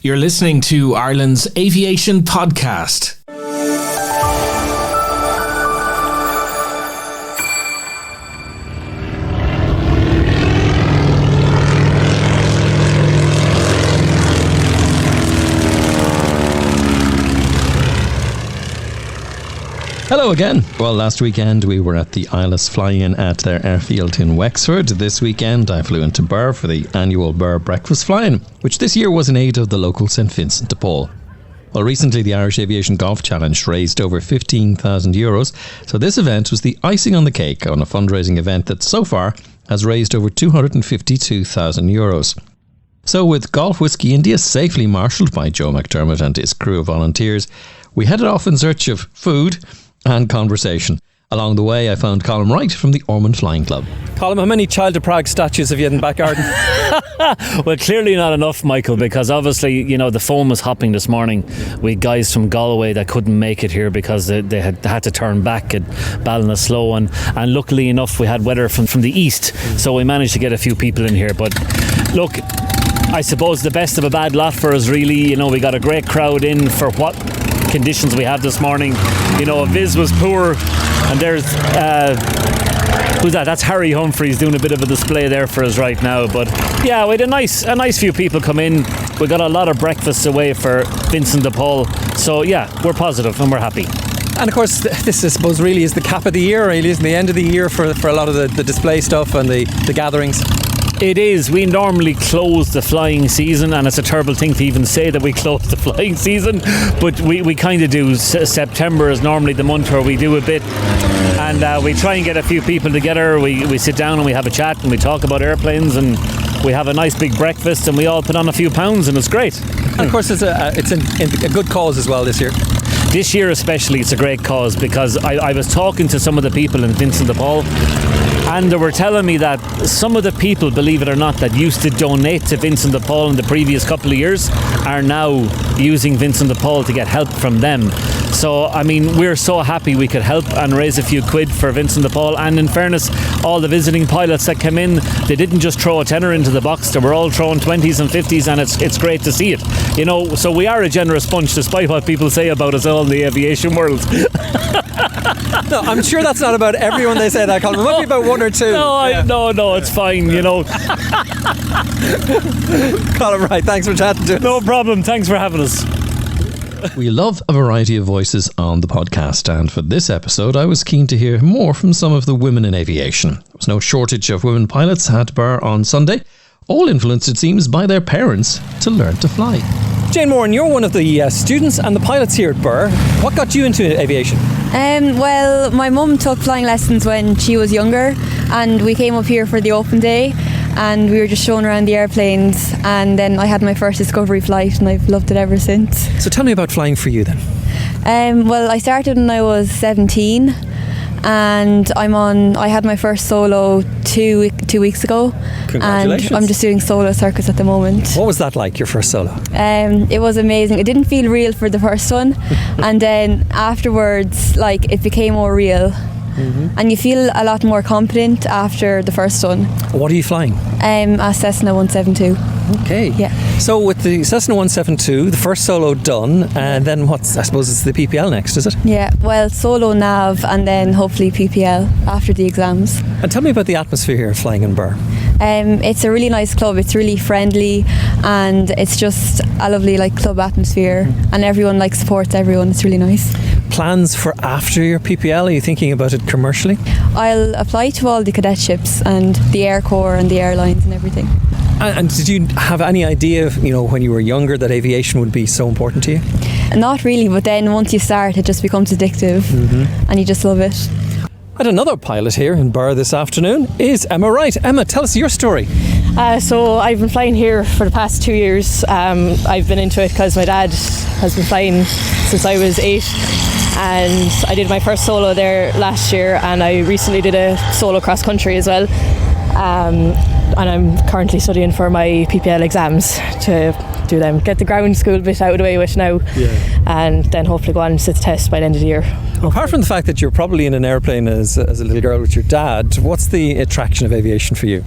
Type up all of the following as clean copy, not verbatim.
You're listening to Ireland's Aviation Podcast. Hello again. Well, last weekend we were at the ILAS Fly-In at their airfield in Wexford. This weekend I flew into Birr for the Annual Birr Breakfast Fly-In, which this year was in aid of the local St.Vincent De Paul. Well, recently the Irish Aviation Golf Challenge raised over €15,000, so this event was the icing on the cake on a fundraising event that so far has raised over €252,000. So with Golf Whiskey India safely marshalled by Joe McDermott and his crew of volunteers, we headed off in search of food and conversation. Along the way I found Colin Wright from the Ormond Flying Club. Colin, how many Child of Prague statues have you in the back garden? Well, clearly not enough, Michael, because obviously, you know, the phone was hopping this morning. We had guys from Galway that couldn't make it here because they had to turn back at Ballinasloe, and luckily enough we had weather from the east, so we managed to get a few people in here. But look, I suppose the best of a bad lot for us, really. You know, we got a great crowd in for what conditions we have this morning. You know, Viz was poor, and there's who's that? That's Harry Humphreys doing a bit of a display there for us right now. But yeah, we had a nice few people come in. We got a lot of breakfasts away for Vincent De Paul, so yeah, we're positive and we're happy. And of course, this I suppose really is the cap of the year, really, isn't the end of the year for a lot of the display stuff and the gatherings. It is. We normally close the flying season, and it's a terrible thing to even say that we close the flying season, but we kind of do. September is normally the month where we do a bit, and we try and get a few people together. We sit down and we have a chat and we talk about airplanes, and we have a nice big breakfast, and we all put on a few pounds, and it's great. And of course, it's a good cause as well this year. This year especially, it's a great cause, because I was talking to some of the people in Vincent De Paul, and they were telling me that some of the people, believe it or not, that used to donate to Vincent De Paul in the previous couple of years are now using Vincent De Paul to get help from them. So, I mean, we're so happy we could help and raise a few quid for Vincent De Paul. And in fairness, all the visiting pilots that came in, they didn't just throw a tenner into the box, they were all throwing 20s and 50s, and it's great to see it. You know, so we are a generous bunch, despite what people say about us all in the aviation world. No, I'm sure that's not about everyone they say that, Colin. It might be about one or two. No, it's fine, you know. Colin, right, thanks for chatting to us. No problem, thanks for having us. We love a variety of voices on the podcast, and for this episode I was keen to hear more from some of the women in aviation. There was no shortage of women pilots at Birr on Sunday, all influenced, it seems, by their parents to learn to fly. Jane Moran, you're one of the students and the pilots here at Birr. What got you into aviation? Well, my mum took flying lessons when she was younger, and we came up here for the open day, and we were just showing around the airplanes, and then I had my first discovery flight, and I've loved it ever since. So tell me about flying for you then. Well, I started when I was 17, and I had my first solo two weeks ago. Congratulations. And I'm just doing solo circuits at the moment. What was that like, your first solo? It was amazing. It didn't feel real for the first one, and then afterwards, like, it became more real. Mm-hmm. And you feel a lot more confident after the first one. What are you flying? A Cessna 172. Okay. Yeah. So with the Cessna 172, the first solo done, and then I suppose it's the PPL next, is it? Yeah, well, solo nav and then hopefully PPL after the exams. And tell me about the atmosphere here flying in Birr. It's a really nice club. It's really friendly, and it's just a lovely club atmosphere, and everyone supports everyone. It's really nice. Plans for after your PPL? Are you thinking about it commercially? I'll apply to all the cadetships and the Air Corps and the airlines and everything. And did you have any idea, when you were younger, that aviation would be so important to you? Not really, but then once you start, it just becomes addictive, and you just love it. And another pilot here in Birr this afternoon is Emma Wright. Emma, tell us your story. So I've been flying here for the past 2 years. I've been into it because my dad has been flying since I was 8, and I did my first solo there last year, and I recently did a solo cross country as well. And I'm currently studying for my PPL exams to do them, get the ground school bit out of the way with now, and then hopefully go on and sit the test by the end of the year. Apart from the fact that you're probably in an airplane as a little girl with your dad, what's the attraction of aviation for you?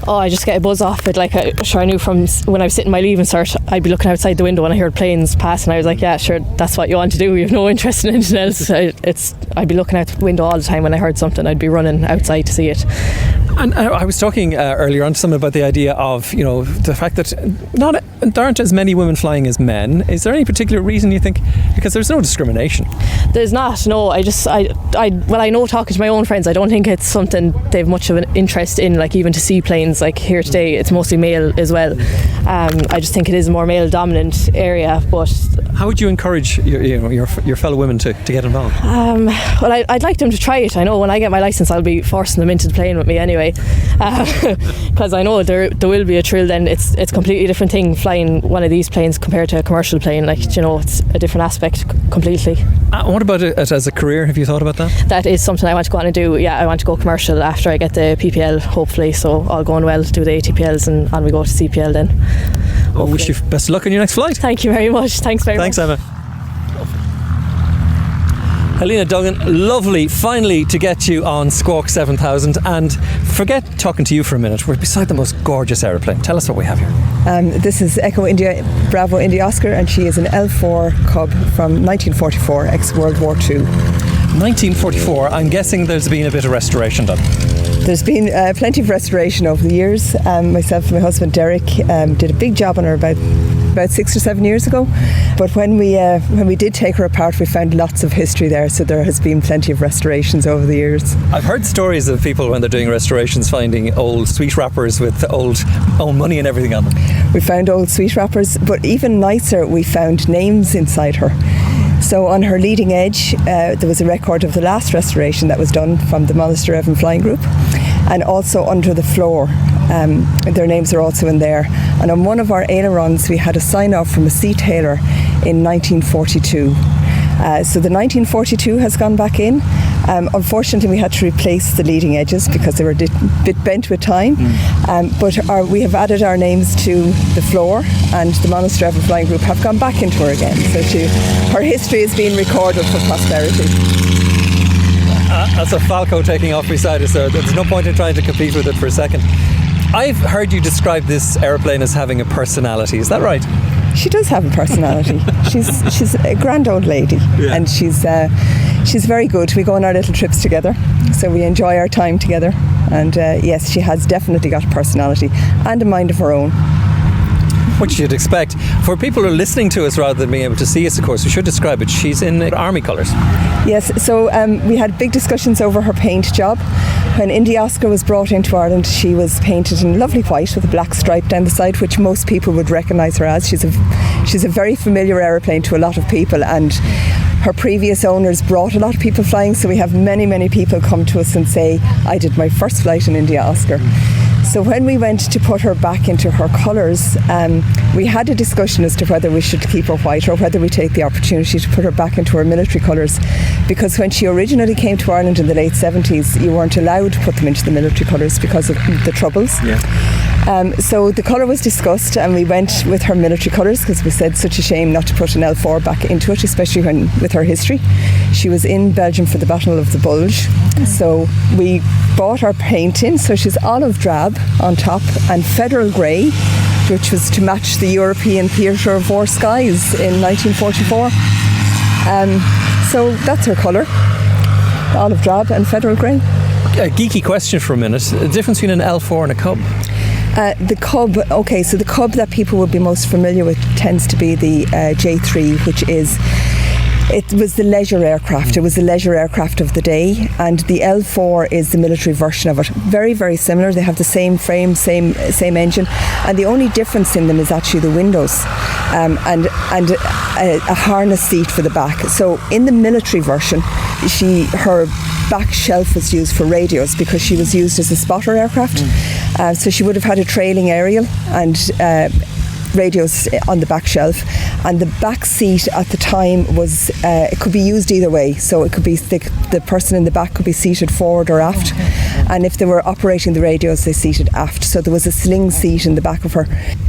Oh, I just get a buzz off it. Like, I knew from when I was sitting my leaving cert, I'd be looking outside the window when I heard planes pass, and I was like, yeah, sure, that's what you want to do. You have no interest in anything else. I'd be looking out the window all the time. When I heard something, I'd be running outside to see it. And I was talking earlier on to someone about the idea of, the fact that there aren't as many women flying as men. Is there any particular reason you think? Because there's no discrimination. There's not, no. I know, talking to my own friends, I don't think it's something they've much of an interest in, like even to see planes. Like here today, it's mostly male as well. I just think it is a more male dominant area. But how would you encourage your fellow women to get involved? Well, I'd like them to try it. I know when I get my licence, I'll be forcing them into the plane with me anyway, because I know there will be a thrill. Then it's a completely different thing flying one of these planes compared to a commercial plane. Like, it's a different aspect completely. What about it as a career? Have you thought about that? That is something I want to go on and do. Yeah, I want to go commercial after I get the PPL, hopefully. So all going well, do the ATPLs and on we go to CPL then. I wish you best of luck on your next flight. Thank you very much. Thanks, Emma. Helena Duggan, lovely finally to get you on Squawk 7000, and forget talking to you for a minute. We're beside the most gorgeous aeroplane. Tell us what we have here. This is Echo India Bravo India Oscar, and she is an L4 Cub from 1944, ex-World War II. 1944, I'm guessing there's been a bit of restoration done. There's been plenty of restoration over the years. Myself and my husband Derek did a big job on her about 6 or 7 years ago. But when we did take her apart, we found lots of history there, so there has been plenty of restorations over the years. I've heard stories of people when they're doing restorations finding old sweet wrappers with old money and everything on them. We found old sweet wrappers, but even nicer, we found names inside her. So on her leading edge, there was a record of the last restoration that was done from the Monaster Evan Flying Group, and also under the floor. Their names are also in there. And on one of our ailerons, we had a sign-off from a sea tailor in 1942. So the 1942 has gone back in. Unfortunately, we had to replace the leading edges because they were a bit bent with time. But we have added our names to the floor, and the Monaster Evan Flying Group have gone back into her again. So her history is being recorded for posterity. That's a Falco taking off beside us, so there's no point in trying to compete with it for a second. I've heard you describe this aeroplane as having a personality. Is that right? She does have a personality. She's a grand old lady, and she's very good. We go on our little trips together, so we enjoy our time together. And yes, she has definitely got a personality and a mind of her own. Which you'd expect. For people who are listening to us rather than being able to see us, of course, we should describe it. She's in Army colours. Yes, so we had big discussions over her paint job. When India Oscar was brought into Ireland, she was painted in lovely white with a black stripe down the side, which most people would recognise her as. She's a very familiar aeroplane to a lot of people, and her previous owners brought a lot of people flying, so we have many people come to us and say, I did my first flight in India Oscar. So when we went to put her back into her colours, we had a discussion as to whether we should keep her white or whether we take the opportunity to put her back into her military colours, because when she originally came to Ireland in the late 70s, you weren't allowed to put them into the military colours because of the troubles. So the colour was discussed, and we went with her military colours because we said such a shame not to put an L4 back into it, especially with her history. She was in Belgium for the Battle of the Bulge, so we bought our paint in, so she's olive drab on top and federal grey, which was to match the European theatre of war skies in 1944. So that's her colour, olive drab and federal grey. A geeky question for a minute. The difference between an L4 and a Cub? The Cub, okay, so the Cub that people would be most familiar with tends to be the J3, which it was the leisure aircraft. It was the leisure aircraft of the day, and the L4 is the military version of it. Very, very similar. They have the same frame, same engine, and the only difference in them is actually the windows and a harness seat for the back. So in the military version, her back shelf was used for radios because she was used as a spotter aircraft. So she would have had a trailing aerial and radios on the back shelf, and the back seat at the time was it could be used either way, so it could be the person in the back could be seated forward or aft, and if they were operating the radios, they seated aft, so there was a sling seat in the back of her.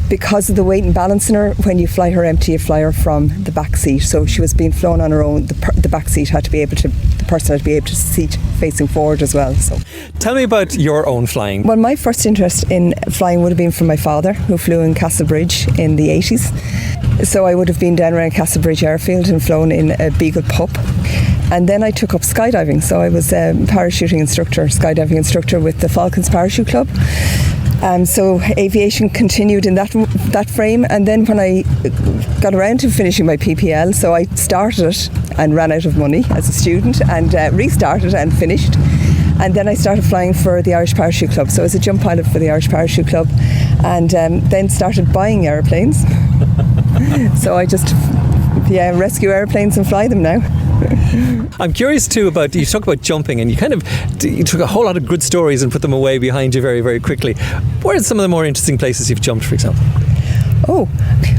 Because of the weight and balance in her, when you fly her empty, you fly her from the back seat, so she was being flown on her own. The back seat had to be able to, the person I'd be able to see facing forward as well. So, Tell me about your own flying. well, my first interest in flying would have been from my father, who flew in Castlebridge in the 80s. So I would have been down around Castlebridge airfield and flown in a Beagle Pup. And then I took up skydiving. So I was a parachuting instructor, skydiving instructor with the Falcons Parachute Club. So aviation continued in that frame, and then when I got around to finishing my PPL, so I started it and ran out of money as a student, and restarted and finished, and then I started flying for the Irish Parachute Club. So I was a jump pilot for the Irish Parachute Club, and then started buying aeroplanes. So I just rescue aeroplanes and fly them now. I'm curious too about, you talk about jumping, and you took a whole lot of good stories and put them away behind you very, very quickly. Where are some of the more interesting places you've jumped, for example? Oh,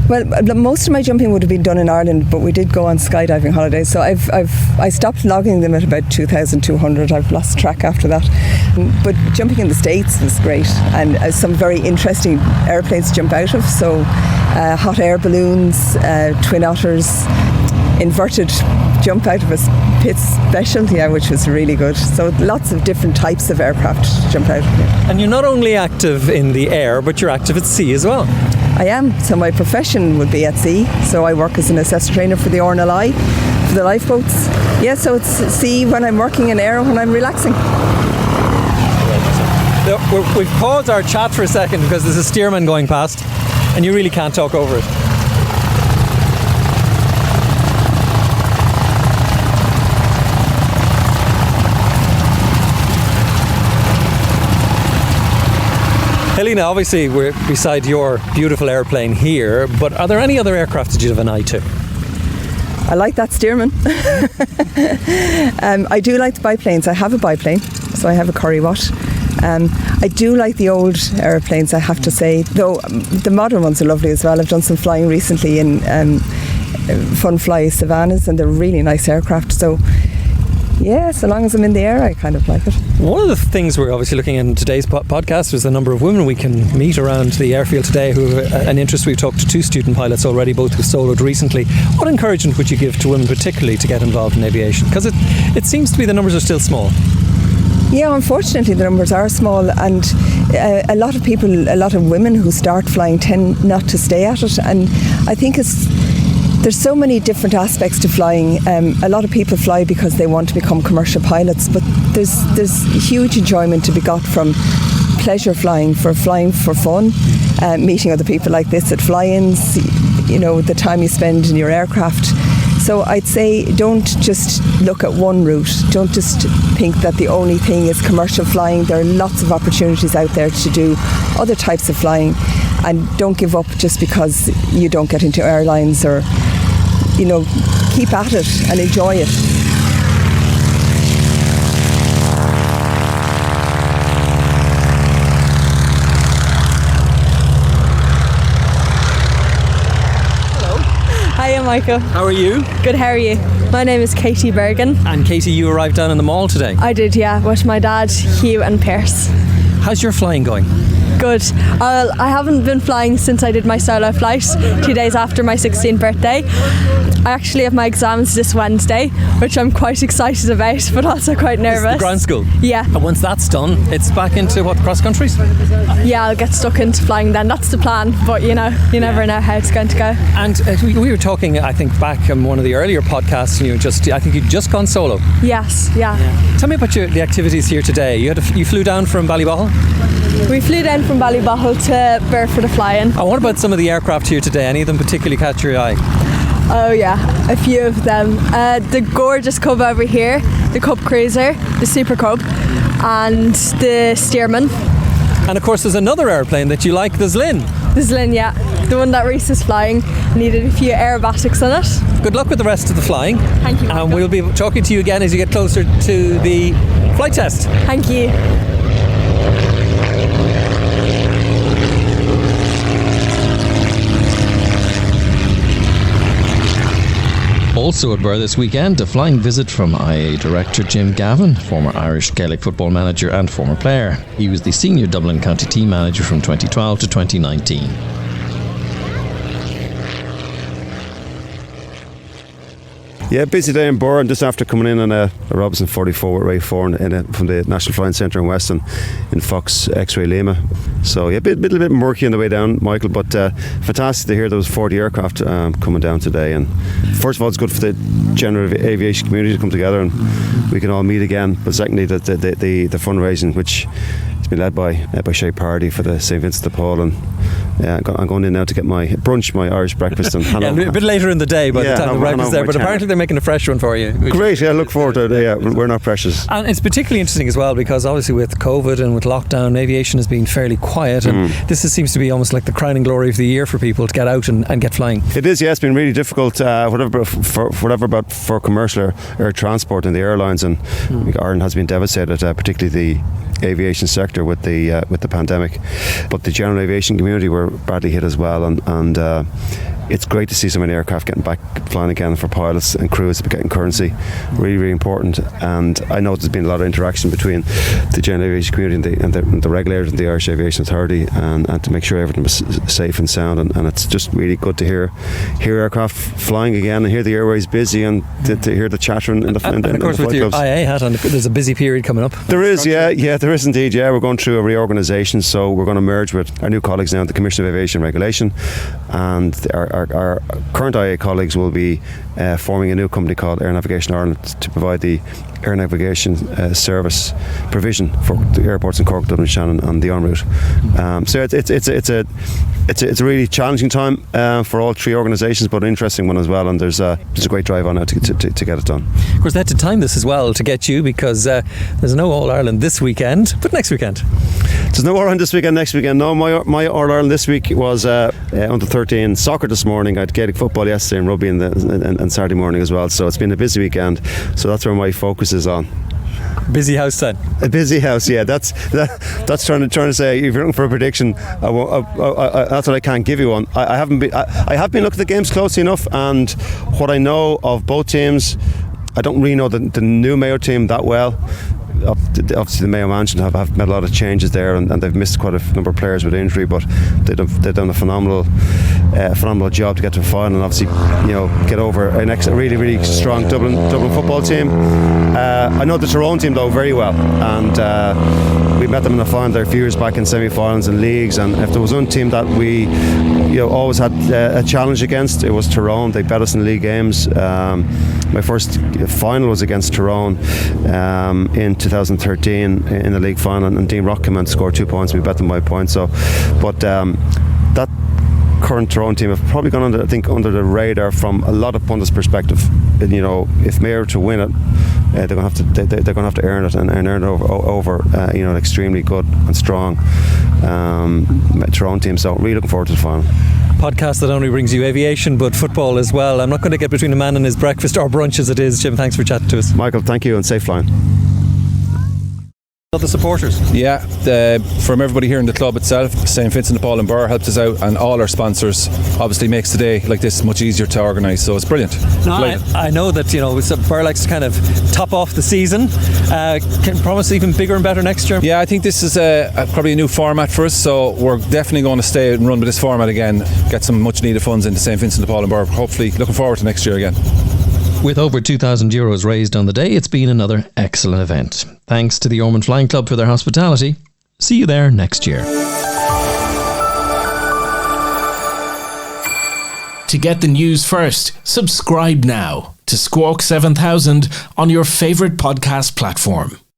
well, most of my jumping would have been done in Ireland, but we did go on skydiving holidays. So I stopped logging them at about 2,200. I've lost track after that. But jumping in the States was great, and some very interesting airplanes to jump out of. So hot air balloons, twin otters, inverted jump out of a pit special, which was really good. So lots of different types of aircraft to jump out of. And you're not only active in the air, but you're active at sea as well. I am. So my profession would be at sea. So I work as an assessor trainer for the RNLI, for the lifeboats. Yeah, so it's sea when I'm working, in air when I'm relaxing. We've paused our chat for a second because there's a steerman going past, and you really can't talk over it. Helena, obviously we're beside your beautiful airplane here, but are there any other aircraft that you have an eye to? I like that steerman. I do like the biplanes. I have a biplane, so I have a Currywatt. I do like the old airplanes, I have to say, though the modern ones are lovely as well. I've done some flying recently in Fun Fly Savannahs, and they're really nice aircraft. So yeah, so long as I'm in the air, I kind of like it. One of the things we're obviously looking at in today's podcast is the number of women we can meet around the airfield today who have an interest. We've talked to 2 student pilots already, both who soloed recently. What encouragement would you give to women particularly to get involved in aviation? Because it seems to be the numbers are still small. Yeah, unfortunately the numbers are small, and a lot of women who start flying tend not to stay at it, and I think there's so many different aspects to flying. A lot of people fly because they want to become commercial pilots, but there's huge enjoyment to be got from pleasure flying for fun, meeting other people like this at fly-ins, the time you spend in your aircraft. So I'd say don't just look at one route. Don't just think that the only thing is commercial flying. There are lots of opportunities out there to do other types of flying, and don't give up just because you don't get into airlines, or keep at it and enjoy it. Hiya, Michael. How are you? Good, how are you? My name is Katie Bergen. And Katie, you arrived down in the mall today. I did, yeah, with my dad, Hugh and Pierce. How's your flying going? Good. I haven't been flying since I did my solo flight 2 days after my 16th birthday. I actually have my exams this Wednesday, which I'm quite excited about, but also quite nervous. This is the ground school? Yeah. And once that's done, it's back into what, cross countries? Yeah, I'll get stuck into flying then. That's the plan, but you never know how it's going to go. And we were talking, I think, back in one of the earlier podcasts, and I think you'd just gone solo. Yes, yeah. Tell me about the activities here today. You flew down from Ballyball? We flew down from Ballyball to Birr for the fly-in. And what about some of the aircraft here today? Any of them particularly catch your eye? Oh yeah, a few of them. The gorgeous Cub over here, the Cub Cruiser, the Super Cub, and the Stearman. And of course there's another airplane that you like, the Zlin. The Zlin, yeah. The one that Reese is flying. Needed a few aerobatics in it. Good luck with the rest of the flying. Thank you, Michael. And we'll be talking to you again as you get closer to the flight test. Thank you. Also at Birr this weekend, a flying visit from IA director Jim Gavin, former Irish Gaelic football manager and former player. He was the senior Dublin County team manager from 2012 to 2019. Yeah, busy day in Birr, and just after coming in on a Robinson 44 with Ray Foran from the National Flying Centre in Weston in Fox X-Ray Lima. So yeah, a little bit murky on the way down, Michael, but fantastic to hear there was 40 aircraft coming down today. And first of all, it's good for the general aviation community to come together and we can all meet again. But secondly, the fundraising, which has been led by Shay Pardy for the St.Vincent De Paul, and I'm going in now to get my brunch, my Irish breakfast. And a bit later in the day by the time the breakfast there, but apparently they're making a fresh one for you. Great, yeah, look forward to it. Yeah, we're not precious. And it's particularly interesting as well because obviously with COVID and with lockdown, aviation has been fairly quiet, and this seems to be almost like the crowning glory of the year for people to get out and get flying. It is, yeah, it's been really difficult, whatever about for commercial air transport and the airlines, and Ireland has been devastated, particularly the aviation sector with the pandemic, but the general aviation community were badly hit as well, and it's great to see so many aircraft getting back flying again for pilots and crews, getting currency. Really, really important. And I know there's been a lot of interaction between the general aviation community and the regulators and the Irish Aviation Authority, and to make sure everything was safe and sound. And it's just really good to hear aircraft flying again and hear the airways busy and to hear the chattering in the and of course with your IA hat on, there's a busy period coming up. There is, yeah, there is indeed. Yeah, we're going through a reorganisation, so we're going to merge with our new colleagues now at the Commission of Aviation Regulation, and our current IA colleagues will be forming a new company called Air Navigation Ireland to provide the air navigation service provision for the airports in Cork, Dublin, Shannon and the en route. So it's a really challenging time for all three organisations, but an interesting one as well, and there's a great drive on now to get it done. Of course, they had to time this as well to get you, because there's no All-Ireland this weekend, but next weekend. There's no All-Ireland this weekend, next weekend. No, my All-Ireland this week was under 13 soccer this morning. I had Gaelic football yesterday and rugby and Saturday morning as well, so it's been a busy weekend, so that's where my focus is on. Busy house then. A busy house, yeah. That's trying to say, if you're looking for a prediction, that's what I can't give you one. I have been looking at the games closely enough, and what I know of both teams, I don't really know the new Mayo team that well. Obviously the Mayo management have made a lot of changes there, and they've missed quite a number of players with injury, but they've done a phenomenal job to get to a final, and obviously get over a really, really strong Dublin football team. I know the Tyrone team though very well, and we met them in the final there a few years back in semi-finals and leagues, and if there was one team that we always had a challenge against, it was Tyrone. They bet us in league games. My first final was against Tyrone in 2013 in the league final, and Dean Rock came and scored 2 points. We bet them by a point. But that current Tyrone team have probably gone under the radar from a lot of pundits' perspective. If Mayo to win it, they're going to have to earn it and earn it over an extremely good and strong Tyrone team. So really looking forward to the final. Podcast that only brings you aviation but football as well. I'm not going to get between a man and his breakfast or brunch as it is. Jim, thanks for chatting to us. Michael, thank you, and safe flying. The supporters. Yeah, from everybody here in the club itself, St. Vincent De Paul and Birr helped us out, and all our sponsors obviously makes today like this much easier to organise, so it's brilliant. No, I know that Birr likes to kind of top off the season. Can promise even bigger and better next year. Yeah, I think this is probably a new format for us, so we're definitely going to stay and run with this format again, get some much needed funds into St. Vincent De Paul and Birr. Hopefully looking forward to next year again. With over €2,000 raised on the day, it's been another excellent event. Thanks to the Ormond Flying Club for their hospitality. See you there next year. To get the news first, subscribe now to Squawk 7000 on your favourite podcast platform.